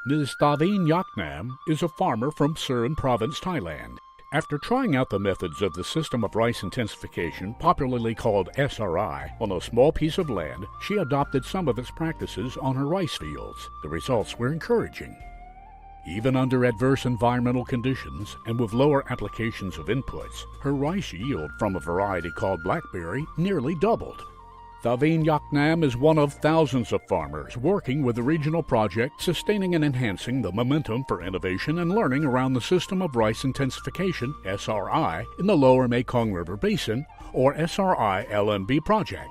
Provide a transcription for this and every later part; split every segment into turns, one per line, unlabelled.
Ms. Thaveen Yaknam is a farmer from Surin Province, Thailand. After trying out the methods of the system of rice intensification, popularly called SRI, on a small piece of land, she adopted some of its practices on her rice fields. The results were encouraging. Even under adverse environmental conditions and with lower applications of inputs, her rice yield from a variety called blackberry nearly doubled. Thaveen Yaknam is one of thousands of farmers working with the regional project sustaining and enhancing the momentum for innovation and learning around the system of rice intensification, SRI, in the Lower Mekong River Basin, or SRI-LMB project.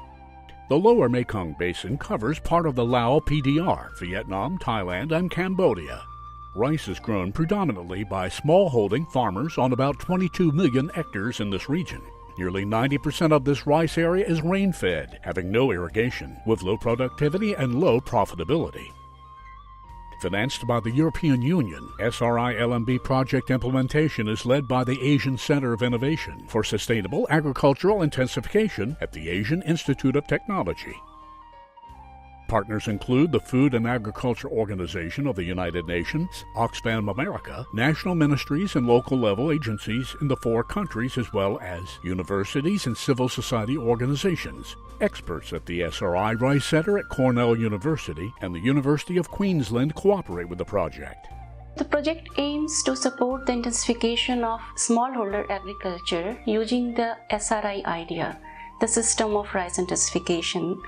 The Lower Mekong Basin covers part of the Lao PDR, Vietnam, Thailand, and Cambodia. Rice is grown predominantly by smallholding farmers on about 22 million hectares in this region. Nearly 90% of this rice area is rain-fed, having no irrigation, with low productivity and low profitability. Financed by the European Union, SRI-LMB project implementation is led by the Asian Center of Innovation for Sustainable Agricultural Intensification at the Asian Institute of Technology. Partners include the Food and Agriculture Organization of the United Nations, Oxfam America, national ministries and local-level agencies in the 4 countries, as well as universities and civil society organizations. Experts at the SRI Rice Center at Cornell University and the University of Queensland cooperate with the project.
The project aims to support the intensification of smallholder agriculture using the SRI idea, the system of rice intensification.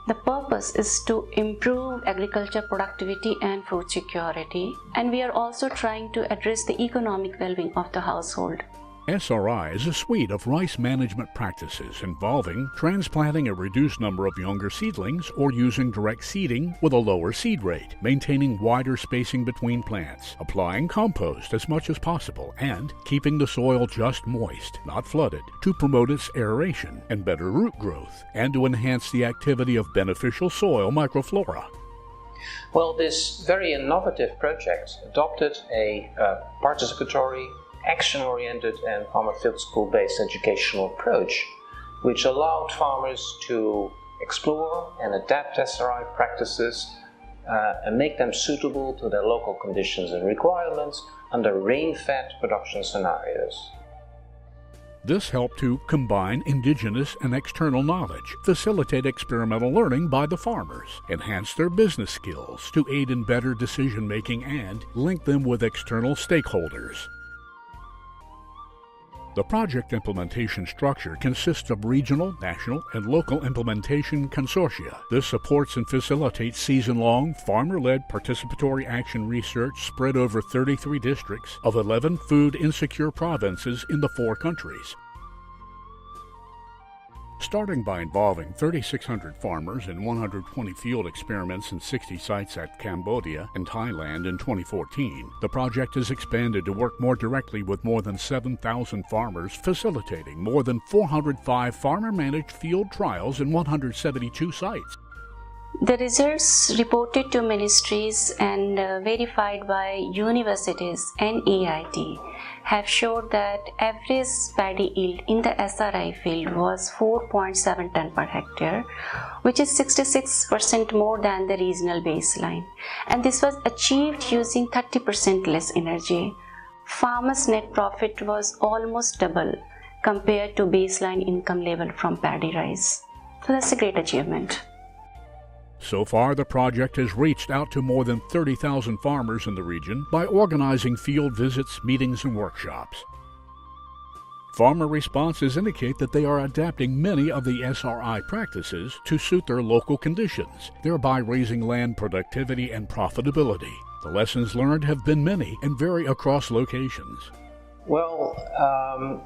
The purpose is to improve agriculture productivity and food security, and we are also trying to address the economic well-being of the household.
SRI is a suite of rice management practices involving transplanting a reduced number of younger seedlings or using direct seeding with a lower seed rate, maintaining wider spacing between plants, applying compost as much as possible, and keeping the soil just moist, not flooded, to promote its aeration and better root growth, and to enhance the activity of beneficial soil microflora.
Well, this very innovative project adopted a participatory, action-oriented and farmer field school-based educational approach, which allowed farmers to explore and adapt SRI practices and make them suitable to their local conditions and requirements under rain-fed production scenarios.
This helped to combine indigenous and external knowledge, facilitate experimental learning by the farmers, enhance their business skills to aid in better decision-making, and link them with external stakeholders. The project implementation structure consists of regional, national, and local implementation consortia. This supports and facilitates season-long, farmer-led participatory action research spread over 33 districts of 11 food-insecure provinces in the 4 countries. Starting by involving 3,600 farmers in 120 field experiments in 60 sites at Cambodia and Thailand in 2014, the project has expanded to work more directly with more than 7,000 farmers, facilitating more than 405 farmer-managed field trials in 172 sites.
The results reported to ministries and verified by universities and AIT have showed that average paddy yield in the SRI field was 4.7 ton per hectare, which is 66% more than the regional baseline. And this was achieved using 30% less energy. Farmers' net profit was almost double compared to baseline income level from paddy rice. So that's a great achievement.
So far, the project has reached out to more than 30,000 farmers in the region by organizing field visits, meetings, and workshops. Farmer responses indicate that they are adapting many of the SRI practices to suit their local conditions, thereby raising land productivity and profitability. The lessons learned have been many and vary across locations.
Well,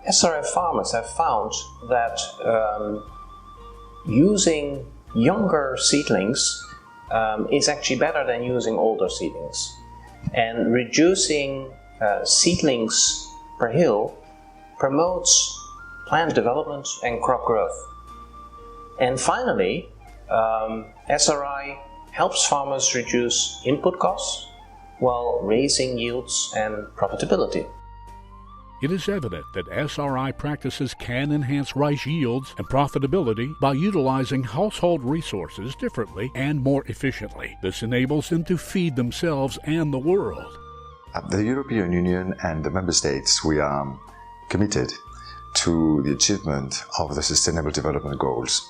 SRI farmers have found that using younger seedlings is actually better than using older seedlings. And reducing seedlings per hill promotes plant development and crop growth. And finally, SRI helps farmers reduce input costs while raising yields and profitability.
It is evident that SRI practices can enhance rice yields and profitability by utilizing household resources differently and more efficiently. This enables them to feed themselves and the world.
The European Union and the member states, we are committed to the achievement of the Sustainable Development Goals.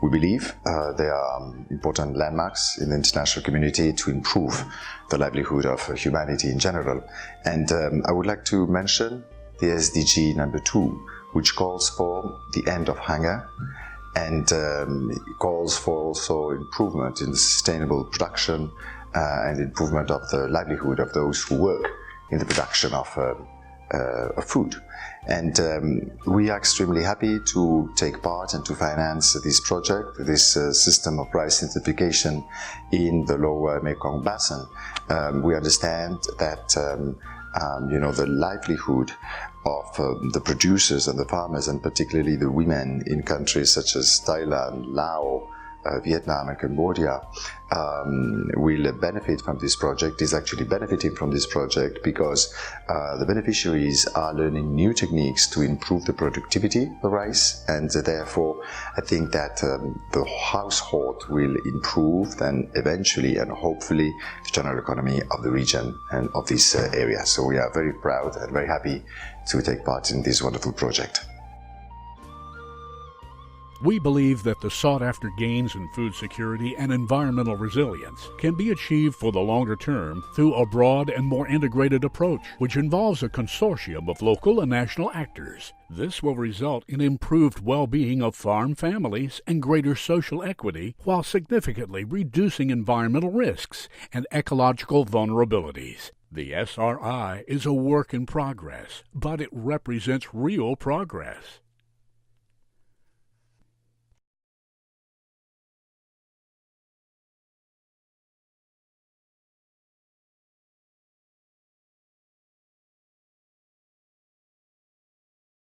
We believe they are important landmarks in the international community to improve the livelihood of humanity in general. And I would like to mention the SDG number 2, which calls for the end of hunger and calls for also improvement in the sustainable production and improvement of the livelihood of those who work in the production of food. And we are extremely happy to take part and to finance this project, this system of rice intensification in the Lower Mekong basin. We understand that the livelihood of the producers and the farmers, and particularly the women in countries such as Thailand, Laos, Vietnam and Cambodia will benefit from this project, is actually benefiting from this project because the beneficiaries are learning new techniques to improve the productivity of rice, and therefore I think that the household will improve and eventually and hopefully the general economy of the region and of this area. So we are very proud and very happy to take part in this wonderful project.
We believe that the sought-after gains in food security and environmental resilience can be achieved for the longer term through a broad and more integrated approach, which involves a consortium of local and national actors. This will result in improved well-being of farm families and greater social equity, while significantly reducing environmental risks and ecological vulnerabilities. The SRI is a work in progress, but it represents real progress.